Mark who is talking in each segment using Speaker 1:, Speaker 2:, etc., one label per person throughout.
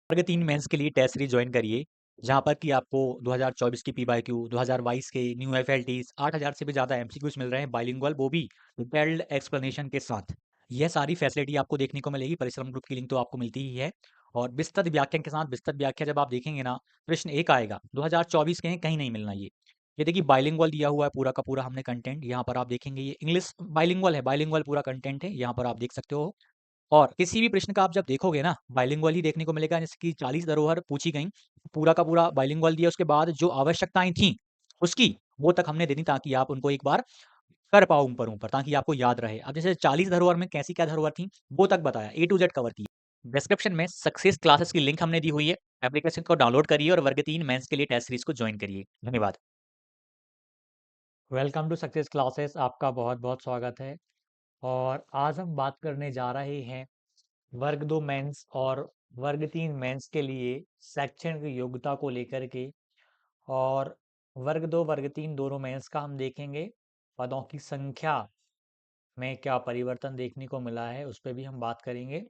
Speaker 1: वर्ग 3 मेंस के लिए टेस्ट सीरीज ज्वाइन करिए, जहाँ पर कि आपको 2024 की पीवाईक्यू, 2022 के न्यू एफएलटीज, 8000 से भी ज़्यादा एमसीक्यूज मिल रहे हैं बाइलिंगुअल, वो भी डिटेल्ड एक्सप्लेनेशन के साथ। यह सारी फैसिलिटी आपको देखने को मिलेगी। परिश्रम ग्रुप की लिंक तो आपको मिलती ही है। और विस्तृत व्याख्यान के साथ विस्तृत व्याख्या जब आप देखेंगे ना, प्रश्न एक आएगा 2024 के हैं, कहीं नहीं मिलना ये देखिए बाइलिंगुअल दिया हुआ है पूरा का पूरा हमने कंटेंट। यहाँ पर आप देखेंगे ये इंग्लिश बाइलिंगुअल है, बाइलिंगुअल पूरा कंटेंट है, यहाँ पर आप देख सकते हो। और किसी भी प्रश्न का आप जब देखोगे ना, बाइलिंगुअल ही देखने को मिलेगा। जैसे कि 40 धरोहर पूछी गई, पूरा का पूरा बाइलिंगुअल दिया, उसके बाद जो आवश्यकताएं थी उसकी, वो तक हमने दे दी, ताकि आप उनको एक बार कर पाओ ऊपर ऊपर, ताकि आपको याद रहे। अब जैसे 40 धरोहर में कैसी क्या धरोहर थी वो तक बताया, ए टू जेड कवर किया। डिस्क्रिप्शन में सक्सेस क्लासेस की लिंक हमने दी हुई है। एप्लीकेशन को डाउनलोड करिए और वर्ग 3 मेंस के लिए टेस्ट सीरीज को ज्वाइन करिए। धन्यवाद। वेलकम टू सक्सेस क्लासेस, आपका बहुत बहुत स्वागत है। और आज हम बात करने जा रहे हैं वर्ग 2 मेंस और वर्ग 3 मेंस के लिए शैक्षणिक योग्यता को लेकर के। और वर्ग 2 वर्ग 3 दोनों मेंस का हम देखेंगे। पदों की संख्या में क्या परिवर्तन देखने को मिला है उस पर भी हम बात करेंगे।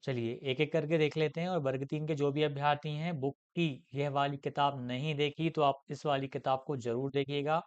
Speaker 1: चलिए एक एक करके देख लेते हैं। और वर्ग 3 के जो भी अभ्यर्थी हैं, बुक की यह वाली किताब नहीं देखी तो आप इस वाली किताब को जरूर देखिएगा।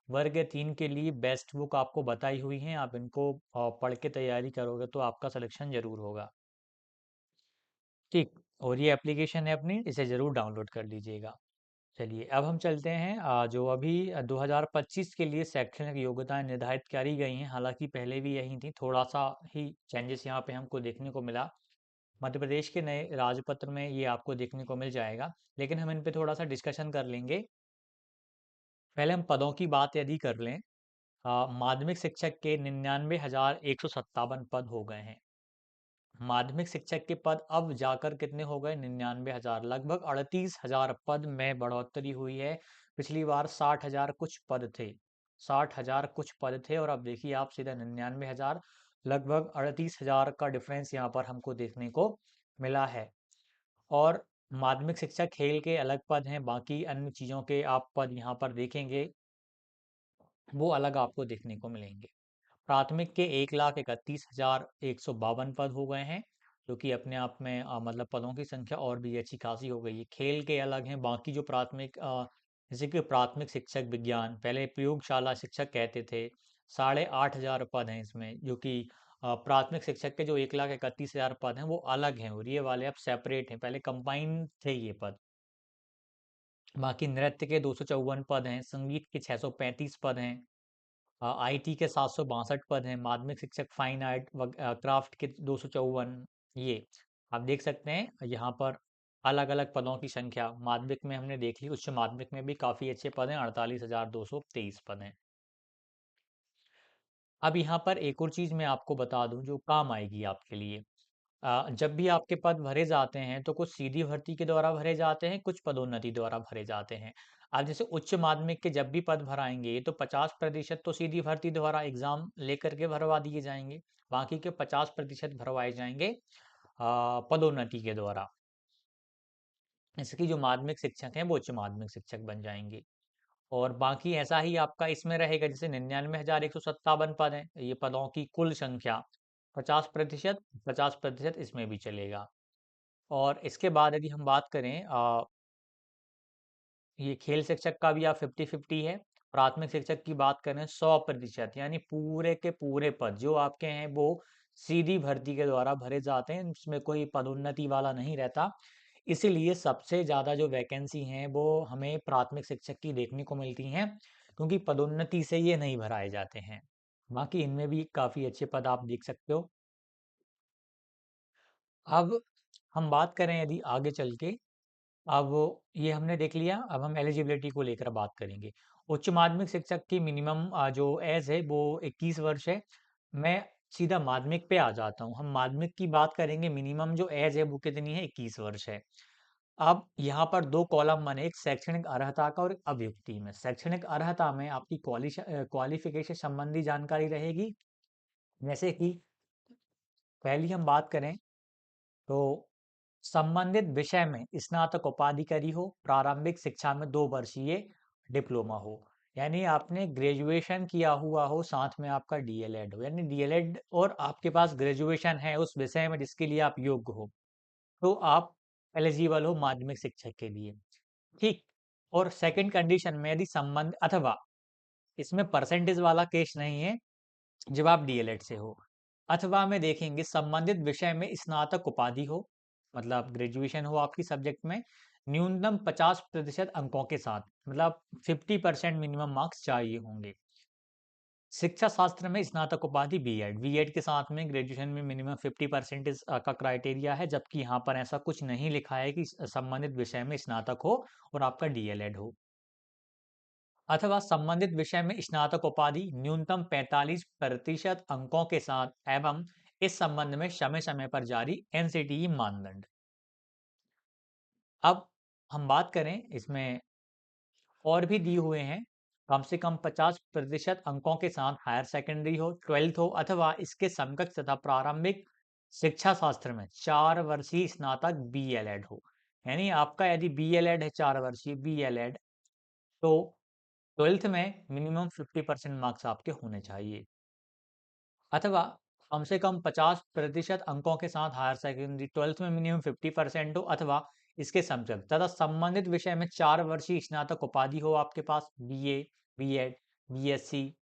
Speaker 1: वर्ग 3 के लिए बेस्ट बुक आपको बताई हुई है, आप इनको पढ़ के तैयारी करोगे तो आपका सिलेक्शन जरूर होगा। ठीक। और ये एप्लीकेशन है अपनी, इसे ज़रूर डाउनलोड कर लीजिएगा। चलिए अब हम चलते हैं जो अभी 2025 के लिए शैक्षणिक योग्यताएं निर्धारित करी गई हैं। हालांकि पहले भी यही थी, थोड़ा सा ही चेंजेस यहाँ पे हमको देखने को मिला। मध्य प्रदेश के नए राजपत्र में ये आपको देखने को मिल जाएगा, लेकिन हम इन पे थोड़ा सा डिस्कशन कर लेंगे। पहले हम पदों की बात यदि कर लें, माध्यमिक शिक्षक के 99,157 पद हो गए हैं। माध्यमिक शिक्षक के पद अब जाकर कितने हो गए? 99,000, लगभग 38,000 पद में बढ़ोतरी हुई है। पिछली बार 60,000 कुछ पद थे, 60,000 कुछ पद थे, और अब देखिए आप सीधा 99,000, लगभग 38,000 का डिफरेंस यहाँ पर हमको देखने को मिला है। और माध्यमिक शिक्षक खेल के अलग पद हैं, बाकी अन्य चीज़ों के आप पद यहाँ पर देखेंगे वो अलग आपको देखने को मिलेंगे। प्राथमिक के 1,31,152 पद हो गए हैं, जो कि अपने आप में मतलब पदों की संख्या और भी अच्छी खासी हो गई है। खेल के अलग हैं, बाकी जो प्राथमिक जैसे कि प्राथमिक शिक्षक विज्ञान, पहले प्रयोगशाला शिक्षक कहते थे, 8,500 पद हैं इसमें, जो कि प्राथमिक शिक्षक के जो 1,31,000 पद हैं वो अलग हैं, और ये वाले अब सेपरेट हैं, पहले कंबाइंड थे ये पद। बाकी नृत्य के 254 पद हैं, संगीत के 635 पद हैं, आईटी के 762 पद हैं, माध्यमिक शिक्षक फाइन आर्ट क्राफ्ट के 254। ये आप देख सकते हैं यहाँ पर अलग अलग पदों की संख्या माध्यमिक में हमने देख ली। उच्च माध्यमिक में भी काफ़ी अच्छे पद हैं, 48,223 पद हैं। अब यहाँ पर एक और चीज़ मैं आपको बता दूं जो काम आएगी आपके लिए। जब भी आपके पद भरे जाते हैं तो कुछ सीधी भर्ती के द्वारा भरे जाते हैं, कुछ पदोन्नति द्वारा भरे जाते हैं। अब जैसे उच्च माध्यमिक के जब भी पद भराएंगे तो 50% तो सीधी भर्ती द्वारा एग्जाम लेकर के भरवा दिए जाएंगे, बाकी के 50% भरवाए जाएंगे पदोन्नति के द्वारा। जैसे कि जो माध्यमिक शिक्षक हैं वो उच्च माध्यमिक शिक्षक बन जाएंगे। और बाकी ऐसा ही आपका इसमें रहेगा, जैसे 99,157 पद हैं, ये पदों की कुल संख्या 50%, 50% इसमें भी चलेगा। और इसके बाद यदि हम बात करें ये खेल शिक्षक का भी आप 50-50 है। प्राथमिक शिक्षक की बात करें 100%, यानी पूरे के पूरे पद जो आपके हैं वो सीधी भर्ती के द्वारा भरे जाते हैं, इसमें कोई पदोन्नति वाला नहीं रहता। इसीलिए सबसे ज़्यादा जो वैकेंसी हैं वो हमें प्राथमिक शिक्षक की देखने को मिलती हैं, क्योंकि पदोन्नति से ये नहीं भराए जाते हैं। बाकी इनमें भी काफ़ी अच्छे पद आप देख सकते हो। अब हम बात करें यदि आगे चल के, अब ये हमने देख लिया, अब हम एलिजिबिलिटी को लेकर बात करेंगे। उच्च माध्यमिक शिक्षक की मिनिमम जो एज है वो 21 वर्ष है। मैं सीधा माध्यमिक पे आ जाता हूँ। हम माध्यमिक की बात करेंगे, मिनिमम जो एज है वो कितनी है? 21 वर्ष है। अब यहाँ पर दो कॉलम बने, एक शैक्षणिक अर्हता का और एक अभियुक्ति में। शैक्षणिक अर्हता में आपकी क्वालिफिकेशन संबंधी जानकारी रहेगी। जैसे कि पहली हम बात करें तो संबंधित विषय में स्नातक उपाधि करी हो, प्रारंभिक शिक्षा में 2 वर्षीय डिप्लोमा हो, यानी आपने ग्रेजुएशन किया हुआ हो, साथ में आपका डीएलएड हो, यानी डीएलएड और आपके पास ग्रेजुएशन है उस विषय में जिसके लिए आप योग्य हो, तो आप एलिजिबल हो माध्यमिक शिक्षक के लिए। ठीक। और सेकंड कंडीशन में यदि संबंध अथवा इसमें परसेंटेज वाला केस नहीं है जब आप डीएलएड से हो, अथवा में देखेंगे संबंधित विषय में स्नातक उपाधि हो, मतलब ग्रेजुएशन हो आपकी सब्जेक्ट में, न्यूनतम 50% अंकों के साथ, मतलब 50% मिनिमम मार्क्स चाहिए होंगे। शिक्षा शास्त्र में स्नातक उपाधि बीएड, बीएड के साथ में ग्रेजुएशन में मिनिमम 50% का क्राइटेरिया है, जबकि यहाँ पर ऐसा कुछ नहीं लिखा है कि संबंधित विषय में स्नातक हो और आपका डीएलएड हो। अथवा संबंधित विषय में स्नातक उपाधि न्यूनतम 45% अंकों के साथ एवं इस संबंध में समय समय पर जारी एनसीटीई मानदंड। अब हम बात करें इसमें और भी दिए हुए हैं, कम से कम 50% अंकों के साथ हायर सेकेंडरी हो, 12th हो अथवा इसके समकक्ष तथा प्रारंभिक शिक्षा शास्त्र में 4 वर्षीय स्नातक बीएलएड हो। यानी आपका यदि बीएलएड है 4 वर्षीय बीएलएड, तो 12th में मिनिमम 50% मार्क्स आपके होने चाहिए, अथवा कम से कम 50% अंकों के साथ हायर सेकेंडरी 12th में मिनिमम 50% हो अथवा इसके समकक्ष तथा संबंधित विषय में 4 वर्षीय स्नातक उपाधि हो आपके पास, BA, BEd, BSc,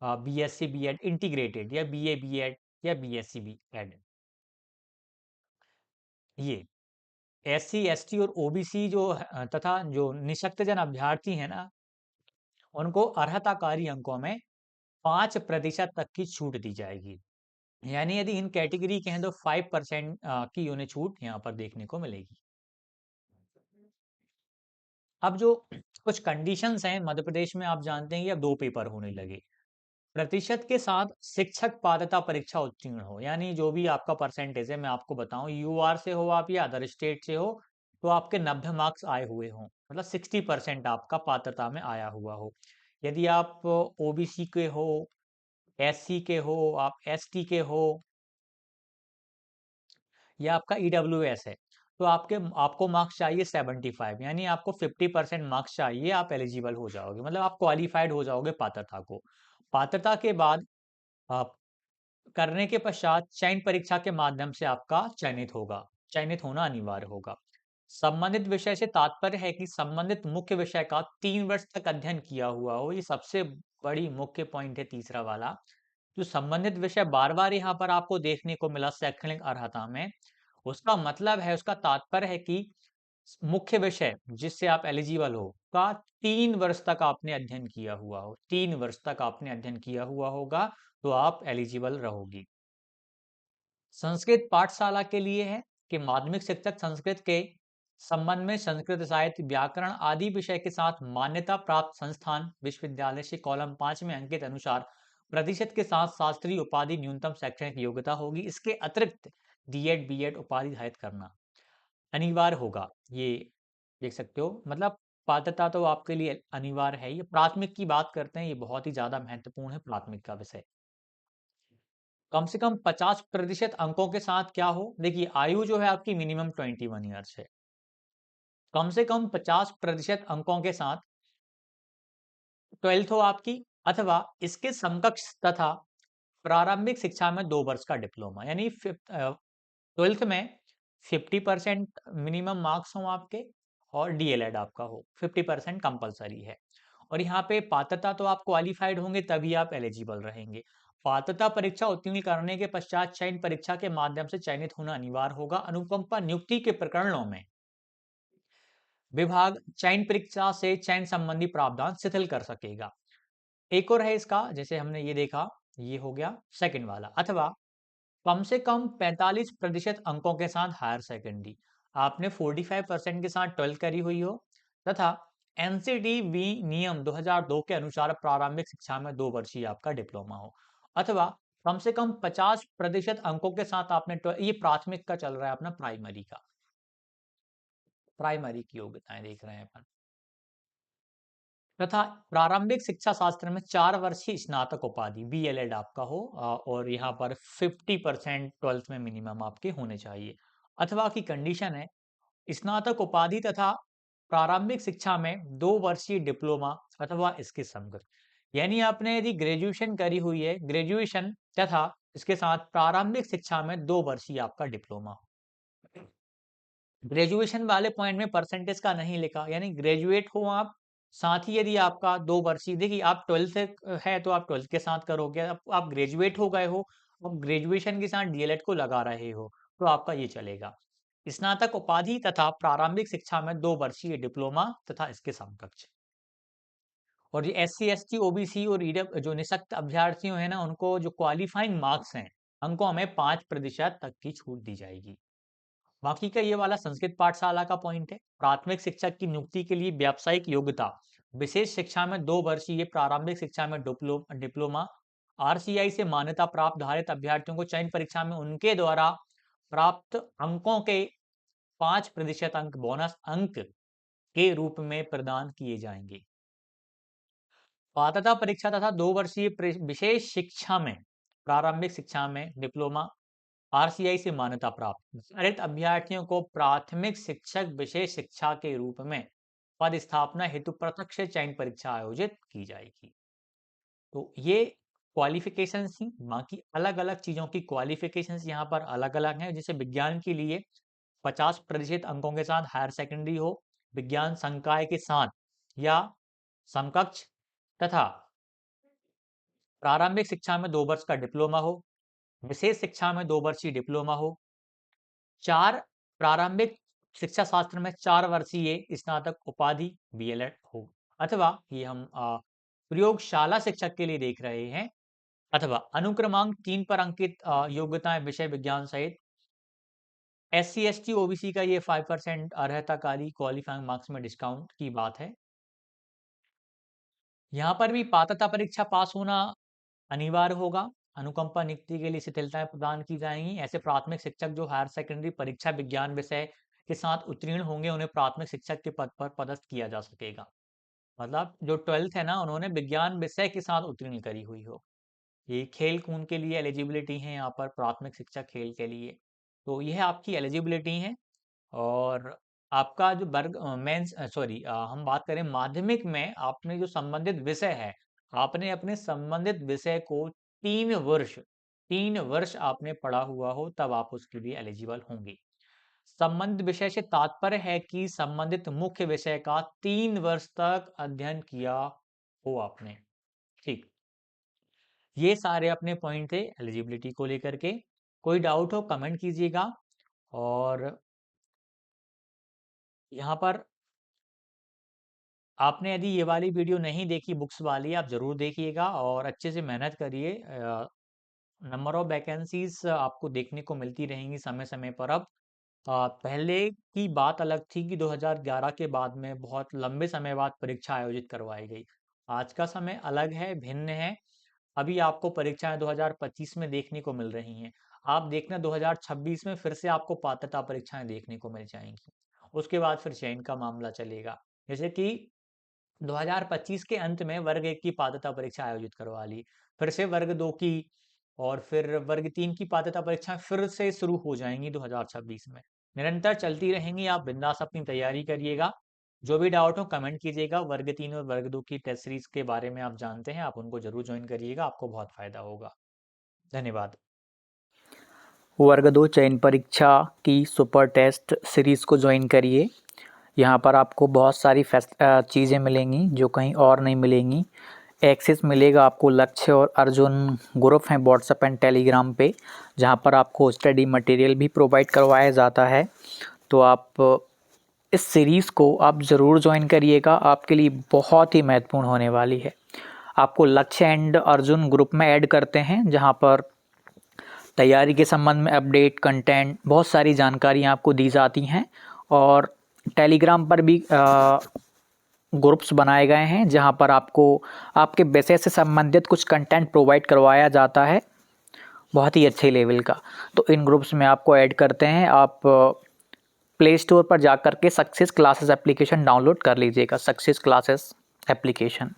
Speaker 1: BSc BEd integrated या बीए बीएड या बीएससी बीएड। ये एससी एसटी और ओबीसी जो तथा जो निःशक्तजन अभ्यर्थी हैं ना, उनको अर्हताकारी अंकों में 5% तक की छूट दी जाएगी। यानी यदि इन कैटेगरी के हैं तो 5% की उन्हें छूट यहाँ पर देखने को मिलेगी। अब जो कुछ कंडीशंस हैं मध्य प्रदेश में, आप जानते हैं कि अब 2 पेपर होने लगे। प्रतिशत के साथ शिक्षक पात्रता परीक्षा उत्तीर्ण हो, यानी जो भी आपका परसेंटेज है, मैं आपको बताऊं, यूआर से हो आप या अदर स्टेट से हो, तो आपके 90 मार्क्स आए हुए हों, मतलब 60% आपका पात्रता में आया हुआ हो। यदि आप ओबीसी के हो, एससी के हो, आप एसटी के हो या आपका ईडब्ल्यूएस है, तो आपको मार्क्स चाहिए 75, यानी आपको 50% मार्क्स चाहिए, आप एलिजिबल हो जाओगे, मतलब आप क्वालिफाइड हो जाओगे पात्रता को। पात्रता के बाद आप करने के पश्चात चयन परीक्षा के माध्यम से आपका चयनित होगा, चयनित होना अनिवार्य होगा। संबंधित विषय से तात्पर्य है कि संबंधित मुख्य विषय का 3 वर्ष तक अध्ययन किया हुआ हो, ये सबसे बड़ी मुख्य पॉइंट है तीसरा वाला। जो संबंधित विषय बार बार यहाँ पर आपको देखने को मिला शैक्षणिक अर्हता में, उसका मतलब है, उसका तात्पर्य है कि मुख्य विषय जिससे आप एलिजिबल हो का 3 वर्ष तक आपने अध्ययन किया हुआ हो, 3 वर्ष तक आपने अध्ययन किया हुआ होगा, तो आप एलिजिबल रहोगी। संस्कृत पाठशाला के लिए है कि माध्यमिक शिक्षक संस्कृत के संबंध में संस्कृत साहित्य व्याकरण आदि विषय के साथ मान्यता प्राप्त संस्थान विश्वविद्यालय से कॉलम 5 में अंकित अनुसार प्रतिशत के साथ शास्त्रीय उपाधि न्यूनतम शैक्षणिक योग्यता होगी। इसके अतिरिक्त डीएड बीएड उपाधि धारित करना अनिवार्य होगा। ये देख सकते हो, मतलब पात्रता तो आपके लिए अनिवार्य है। ये प्राथमिक की बात करते हैं, ये बहुत ही ज्यादा महत्वपूर्ण है प्राथमिक का विषय। कम से कम 50% अंकों के साथ क्या हो, देखिए आयु जो है आपकी मिनिमम 21 ईयर्स है। कम से कम 50% अंकों के साथ 12th हो आपकी, अथवा इसके समकक्ष तथा प्रारंभिक शिक्षा में 2 वर्ष का डिप्लोमा, यानी 12th में 50% मिनिमम मार्क्स हो आपके और डीएलएड आपका हो, 50% कंपलसरी है। और यहाँ पे पात्रता तो आप क्वालिफाइड होंगे तभी आप एलिजिबल रहेंगे। पात्रता परीक्षा उत्तीर्ण करने के पश्चात चयन परीक्षा के माध्यम से चयनित होना अनिवार्य होगा। अनुकंपा नियुक्ति के प्रकरणों में विभाग चयन परीक्षा से चयन संबंधी प्रावधान शिथिल कर सकेगा। एक और है इसका, जैसे हमने ये देखा, ये हो गया सेकंड वाला, अथवा कम से कम 45% अंकों के साथ हायर सेकेंडरी, आपने 45% के साथ 12th करी हुई हो तथा एनसीडी नियम 2002 के अनुसार प्रारंभिक शिक्षा में 2 वर्षीय आपका डिप्लोमा हो, अथवा कम से कम 50% अंकों के साथ आपने ये प्राथमिक का चल रहा है अपना, प्राइमरी का, प्राइमरी की योग्यताएं देख रहे हैं अपन, तथा प्रारंभिक शिक्षा शास्त्र में 4 वर्षीय स्नातक उपाधि बीएलएड आपका हो, और यहाँ पर 50% 12th में मिनिमम आपके होने चाहिए। अथवा की कंडीशन है स्नातक उपाधि तथा प्रारंभिक शिक्षा में 2 वर्षीय डिप्लोमा अथवा इसके समकक्ष, यानी आपने यदि ग्रेजुएशन करी हुई है, ग्रेजुएशन तथा इसके साथ प्रारंभिक शिक्षा में 2 वर्षीय आपका डिप्लोमा हो। ग्रेजुएशन वाले पॉइंट में परसेंटेज का नहीं लिखा, यानी ग्रेजुएट हो आप, साथ ही यदि आपका 2 वर्षीय, देखिए आप 12th से है तो आप 12th के साथ करोगे, अब आप ग्रेजुएट हो गए हो, अब ग्रेजुएशन के साथ डीएलएड को लगा रहे हो तो आपका ये चलेगा। स्नातक उपाधि तथा प्रारंभिक शिक्षा में 2 वर्षीय डिप्लोमा तथा इसके समकक्ष। और ये SC ST OBC और ईडब्ल्यू जो निःशक्त अभ्यर्थियों है ना, उनको जो क्वालिफाइंग मार्क्स हैं, उनको हमें 5% तक की छूट दी जाएगी। बाकी का ये वाला संस्कृत पाठशाला का पॉइंट है। प्राथमिक शिक्षक की नियुक्ति के लिए व्यावसायिक योग्यता विशेष शिक्षा में 2 वर्षीय, प्रारंभिक शिक्षा में डिप्लोमा, RCI से मान्यता प्राप्त धारित अभ्यर्थियों को चयन परीक्षा में उनके द्वारा प्राप्त अंकों के 5% अंक बोनस अंक के रूप में प्रदान किए जाएंगे। पात्रता परीक्षा तथा 2 वर्षीय विशेष शिक्षा में, प्रारंभिक शिक्षा में डिप्लोमा, RCI से मान्यता प्राप्त धारित अभ्यर्थियों को प्राथमिक शिक्षक विशेष शिक्षा के रूप में पद स्थापना हेतु प्रत्यक्ष चयन परीक्षा आयोजित की जाएगी। तो ये क्वालिफिकेशंस थी। बाकी अलग अलग चीजों की क्वालिफिकेशंस यहाँ पर अलग अलग हैं। जैसे विज्ञान के लिए 50% अंकों के साथ हायर सेकेंडरी हो, विज्ञान संकाय के साथ या समकक्ष, तथा प्रारंभिक शिक्षा में 2 वर्ष का डिप्लोमा हो, विशेष शिक्षा में 2 वर्षीय डिप्लोमा हो, 4 प्रारंभिक शिक्षा शास्त्र में 4 वर्षीय स्नातक उपाधि BLED हो, अथवा ये हम प्रयोगशाला शिक्षक के लिए देख रहे हैं, अथवा अनुक्रमांक 3 पर अंकित योग्यताएं विषय विज्ञान सहित। SC ST OBC का ये 5% अर्हताकारी क्वालिफाइंग मार्क्स में डिस्काउंट की बात है। यहाँ पर भी पात्रता परीक्षा पास होना अनिवार्य होगा। अनुकंपा नियुक्ति के लिए शिथिलताएं प्रदान की जाएंगी। ऐसे प्राथमिक शिक्षक जो हायर सेकेंडरी परीक्षा विज्ञान विषय के साथ उत्तीर्ण होंगे, उन्हें प्राथमिक शिक्षक के पद पर पदस्थ किया जा सकेगा। मतलब जो 12th है ना, उन्होंने विज्ञान विषय के साथ उत्तीर्ण करी हुई हो। ये खेल कूद के लिए एलिजिबिलिटी है यहाँ पर, प्राथमिक शिक्षक खेल के लिए। तो यह आपकी एलिजिबिलिटी है। और आपका जो वर्ग मेंस सॉरी हम बात करें माध्यमिक में, आपने जो संबंधित विषय है, आपने अपने संबंधित विषय को 3 वर्ष आपने पढ़ा हुआ हो, तब आप उसके लिए एलिजिबल होंगे। संबंधित विषय से तात्पर्य है कि संबंधित मुख्य विषय का 3 वर्ष तक अध्ययन किया हो आपने। ठीक, ये सारे अपने पॉइंट थे एलिजिबिलिटी को लेकर के। कोई डाउट हो कमेंट कीजिएगा। और यहाँ पर आपने यदि ये वाली वीडियो नहीं देखी बुक्स वाली, आप ज़रूर देखिएगा और अच्छे से मेहनत करिए। नंबर ऑफ वैकेंसीज आपको देखने को मिलती रहेंगी समय समय पर। अब पहले की बात अलग थी कि 2011 के बाद में बहुत लंबे समय बाद परीक्षा आयोजित करवाई गई। आज का समय अलग है, भिन्न है। अभी आपको परीक्षाएं 2025 में देखने को मिल रही हैं। आप देखना 2026 में फिर से आपको पात्रता परीक्षाएं देखने को मिल जाएंगी। उसके बाद फिर चयन का मामला चलेगा। जैसे कि 2025 के अंत में वर्ग 1 की पात्रता परीक्षा आयोजित करवा ली, फिर से वर्ग 2 की, और फिर वर्ग 3 की पात्रता परीक्षाएं फिर से शुरू हो जाएंगी 2026 में। निरंतर चलती रहेंगी। आप बिंदास अपनी तैयारी करिएगा। जो भी डाउट हो कमेंट कीजिएगा। वर्ग 3 और वर्ग 2 की टेस्ट सीरीज के बारे में आप जानते हैं, आप उनको जरूर ज्वाइन करिएगा, आपको बहुत फायदा होगा। धन्यवाद।
Speaker 2: वर्ग 2 चयन परीक्षा की सुपर टेस्ट सीरीज़ को ज्वाइन करिए। यहाँ पर आपको बहुत सारी चीज़ें मिलेंगी जो कहीं और नहीं मिलेंगी। एक्सेस मिलेगा आपको लक्ष्य और अर्जुन ग्रुप हैं व्हाट्सएप एंड टेलीग्राम पे, जहाँ पर आपको स्टडी मटेरियल भी प्रोवाइड करवाया जाता है। तो आप इस सीरीज़ को आप ज़रूर ज्वाइन करिएगा, आपके लिए बहुत ही महत्वपूर्ण होने वाली है। आपको लक्ष्य एंड अर्जुन ग्रुप में ऐड करते हैं, जहाँ पर तैयारी के संबंध में अपडेट कंटेंट बहुत सारी जानकारियाँ आपको दी जाती हैं। और टेलीग्राम पर भी ग्रुप्स बनाए गए हैं, जहां पर आपको आपके विषय से संबंधित कुछ कंटेंट प्रोवाइड करवाया जाता है, बहुत ही अच्छे लेवल का। तो इन ग्रुप्स में आपको ऐड करते हैं। आप प्ले स्टोर पर जाकर के सक्सेस क्लासेस एप्लीकेशन डाउनलोड कर लीजिएगा, सक्सेस क्लासेस एप्लीकेशन।